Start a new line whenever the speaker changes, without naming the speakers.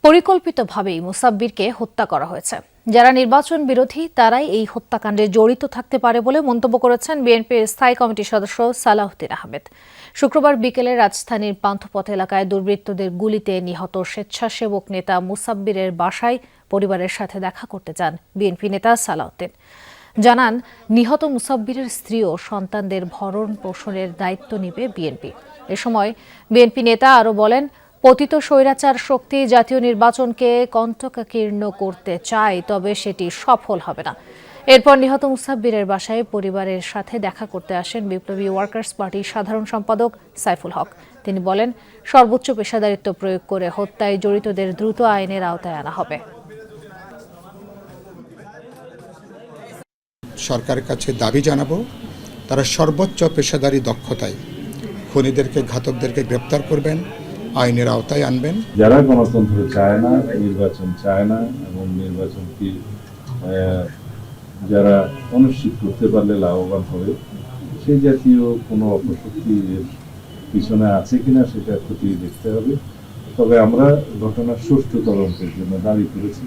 পরিকল্পিতভাবেই মুসাব্বিরকে হত্যা করা হয়েছে। যারা নির্বাচন বিরোধী তারাই এই হত্যাকাণ্ডে জড়িত থাকতে পারে বলে মন্তব্য করেছেন বিএনপির স্থায়ী কমিটির সদস্য সালাউদ্দিন আহমেদ। শুক্রবার বিকেলে রাজধানীর পান্থপথ এলাকায় দুর্বৃত্তদের গুলিতে নিহত স্বেচ্ছাসেবক নেতা মুসাব্বিরের বাসায় পরিবারের সাথে দেখা করতে যান বিএনপি নেতা সালাউদ্দিন। জানান, নিহত মুসাব্বিরের স্ত্রী ও সন্তানদের ভরণ পোষণের দায়িত্ব নেবে বিএনপি। এ সময় বিএনপি নেতা আরও বলেন, পতিত স্বৈরাচার শক্তি জাতীয় নির্বাচনকে কণ্টকাকীর্ণ করতে চায়, তবে সেটি সফল হবে না। এরপর নিহত মুসাব্বিরের বাসায় পরিবারের সাথে দেখা করতে আসেন বিপ্লবী ওয়ার্কার্স পার্টির সাধারণ সম্পাদক সাইফুল হক। তিনি বলেন, সর্বোচ্চ পেশাদারিত্ব প্রয়োগ করে হত্যায় জড়িতদের দ্রুত আইনের আওতায় আনা হবে।
সরকারের কাছে দাবি জানাবো, তারা সর্বোচ্চ পেশাদারি দক্ষতায় খুনিদেরকে, ঘাতকদেরকে গ্রেপ্তার করবেন, আইনের আওতায় আনবেন।
যারা গণতন্ত্র চায় না, নির্বাচন চায় না এবং নির্বাচনকে যারা অনিশ্চিত করতে পারলে লাভবান হবে, সেই জাতীয় কোনো অপশক্তির পিছনে আছে কিনা সেটা খতিয়ে দেখতে হবে। তবে আমরা ঘটনার সুষ্ঠু তদন্তের জন্য দাবি করেছি।